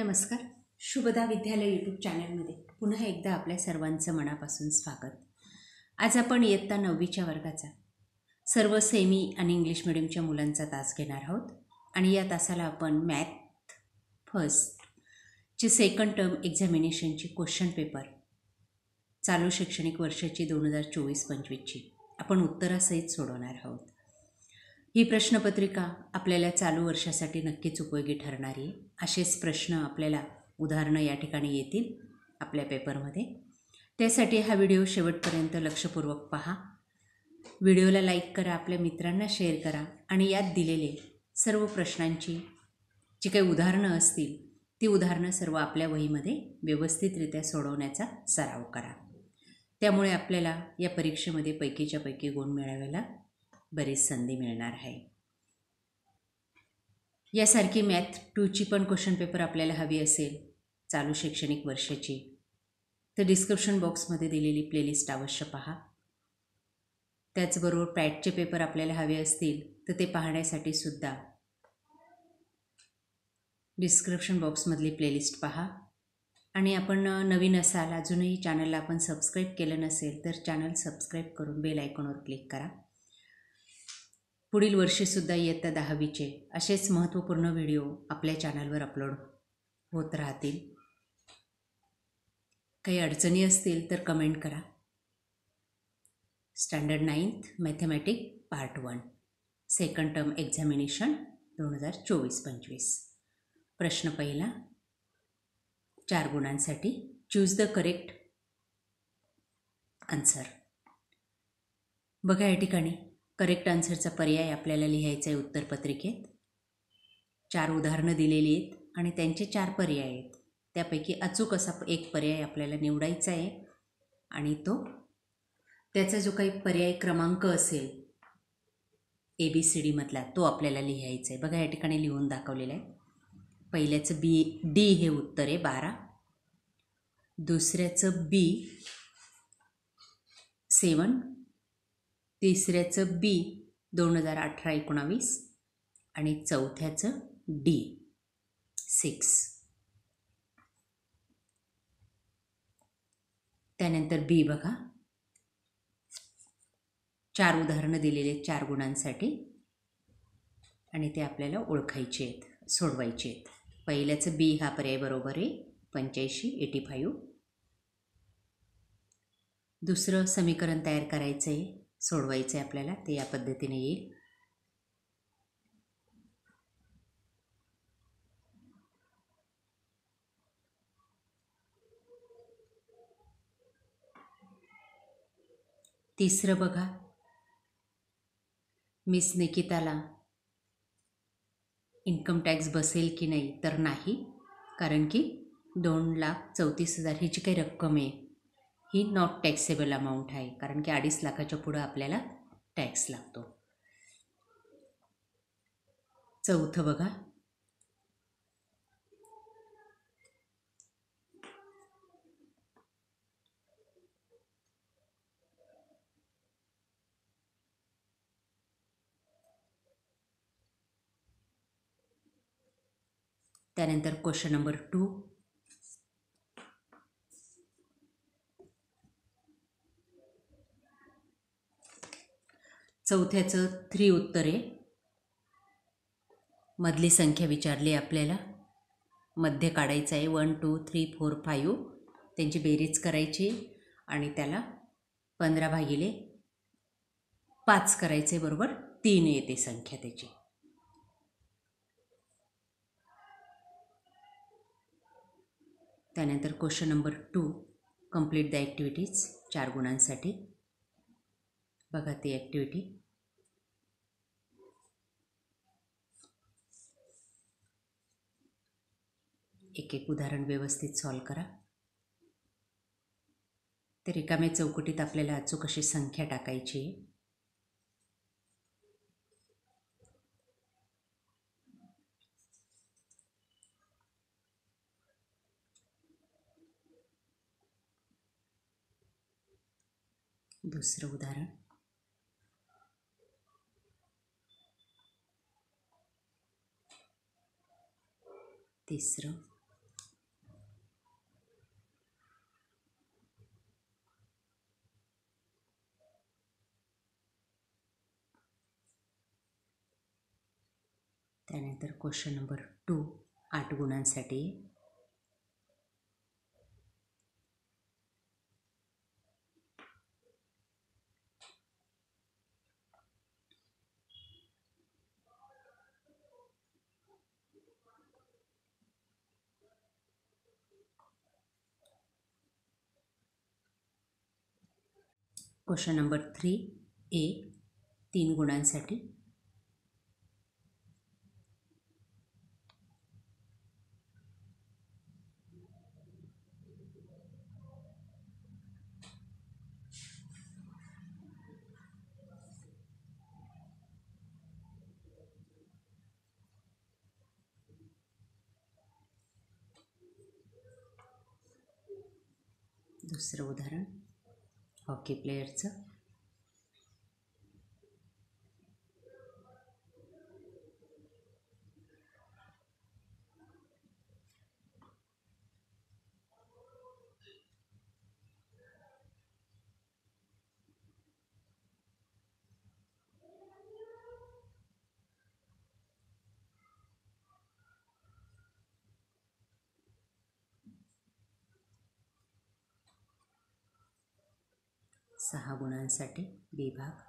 नमस्कार. शुभदा विद्यालय यूट्यूब चॅनलमध्ये पुन्हा एकदा आपल्या सर्वांचं मनापासून स्वागत. आज आपण इयत्ता 9वीच्या वर्गाचा सर्व सेमी आणि इंग्लिश मिडियमच्या मुलांचा तास घेणार आहोत आणि या तासाला आपण मॅथ फर्स्टची सेकंड टर्म एक्झामिनेशनची क्वेश्चन पेपर चालू शैक्षणिक वर्षाची 2024-25ची आपण उत्तरासहित सोडवणार आहोत. ही प्रश्नपत्रिका आपल्याला चालू वर्षासाठी नक्कीच उपयोगी ठरणारी आहे. असेच प्रश्न आपल्याला उदाहरणं या ठिकाणी येतील आपल्या पेपरमध्ये. त्यासाठी हा व्हिडिओ शेवटपर्यंत लक्षपूर्वक पहा. व्हिडिओला लाईक करा, आपल्या मित्रांना शेअर करा आणि यात दिलेले सर्व प्रश्नांची जी काही उदाहरणं असतील ती उदाहरणं सर्व आपल्या वहीमध्ये व्यवस्थितरित्या सोडवण्याचा सराव करा. त्यामुळे आपल्याला या परीक्षेमध्ये पैकीच्या पैकी गुण मिळवायला बरीच संधी मिळणार आहे. यासारखी मॅथ 2ची पण क्वेश्चन पेपर आपल्याला हवी असेल चालू शैक्षणिक वर्षाची तर डिस्क्रिप्शन बॉक्समध्ये दिलेली प्लेलिस्ट अवश्य पहा. त्याचबरोबर पॅटचे पेपर आपल्याला हवे असतील तर ते पाहण्यासाठी सुद्धा डिस्क्रिप्शन बॉक्समधली प्लेलिस्ट पहा. आणि आपण नवीन असाल, अजूनही चॅनलला आपण सबस्क्राईब केलं नसेल तर चॅनल सबस्क्राईब करून बेल आयकॉनवर क्लिक करा. पुढील वर्षीसुद्धा इयत्ता 10वीचे असेच महत्त्वपूर्ण व्हिडिओ आपल्या चॅनलवर अपलोड होत राहतील. काही अडचणी असतील तर कमेंट करा. Standard 9th mathematic part 1 second term examination 2024-25. प्रश्न पहिला 4 गुणांसाठी. Choose the correct answer. बघा या ठिकाणी करेक्ट आन्सरचा पर्याय आपल्याला लिहायचा आहे उत्तरपत्रिकेत. 4 उदाहरणं दिलेली आहेत आणि त्यांचे 4 पर्याय आहेत. त्यापैकी अचूक असा एक पर्याय आपल्याला निवडायचा आहे आणि त्याचा जो काही पर्याय क्रमांक असेल ABCD मधला तो आपल्याला लिहायचा आहे. बघा या ठिकाणी लिहून दाखवलेलं आहे. पहिल्याचं D हे उत्तर आहे 12, दुसऱ्याचं B 7, तिसऱ्याचं B 2018-19 आणि चौथ्याचं D 6. त्यानंतर B बघा 4 उदाहरणं दिलेले 4 गुणांसाठी आणि ते आपल्याला ओळखायचे आहेत, सोडवायचे आहेत. पहिल्याचं B हा पर्याय बरोबर आहे 85. दुसरं समीकरण तयार करायचं आहे, सोडवायचं आहे आपल्याला, ते या पद्धतीने येईल. तिसरं बघा मिस निकिताला इन्कम टॅक्स बसेल की नाही तर नाही, कारण की 2,34,000 ही जी काही रक्कम आहे ही नॉट टॅक्सेबल अमाऊंट आहे, कारण की 2.5 लाखाच्या पुढं आपल्याला टॅक्स लागतो. चौथं बघा त्यानंतर क्वेश्चन नंबर 2 चौथ्याचं 3 उत्तर आहे. मधली संख्या विचारली आपल्याला, मध्य काढायचं आहे 1 2 3 4 5, त्यांची बेरीज करायची आणि त्याला 15/5 करायचे, बरोबर 3 येते संख्या त्याची. त्यानंतर question number 2 complete the activities 4 गुणांसाठी. बघा ती ॲक्टिव्हिटी. एक एक उदाहरण व्यवस्थित सॉल्व करा. ते रिकाम्या चौकटीत आपल्याला अचूक अशी संख्या टाकायची आहे. दुसरं उदाहरण तिसरं त्यानंतर क्वेश्चन नंबर 2 8 गुणांसाठी. क्वेश्चन नंबर 3A 3 गुणांसाठी. दुसरं उदाहरण हॉकी प्लेयरचं. सहा गुणांसाठी बी भाग.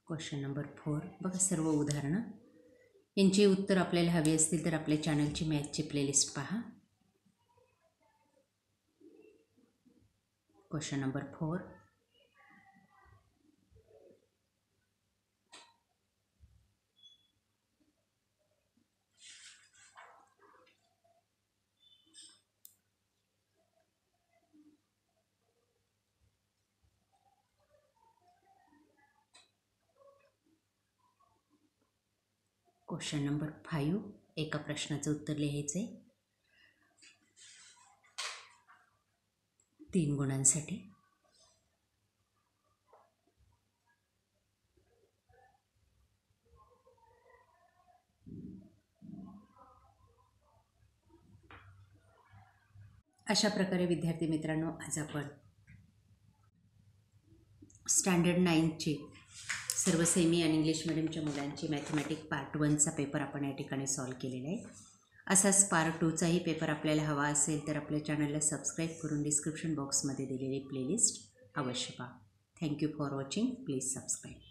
क्वेश्चन नंबर 4 बघा सर्व उदाहरणं. यांची उत्तर आपल्याला हवी असतील तर आपल्या चॅनलची मॅथची प्लेलिस्ट पहा. क्वेश्चन नंबर 4 क्वेश्चन नंबर 5 एका प्रश्नाचं उत्तर लिहायचं आहे 3 गुणांसाठी. अशा प्रकारे विद्यार्थी मित्रांनो आज आपण स्टँडर्ड 9चे सर्व सेमी आणि इंग्लिश मिडियमच्या मुलांची मॅथमॅटिक पार्ट 1चा पेपर आपण या ठिकाणी सॉल्व केलेला आहे. असाच पार्ट 2चाही पेपर आपल्याला हवा असेल तर आपल्या चॅनलला सबस्क्राईब करून डिस्क्रिप्शन बॉक्समध्ये दिलेली प्लेलिस्ट अवश्य पहा. Thank you for watching. Please subscribe.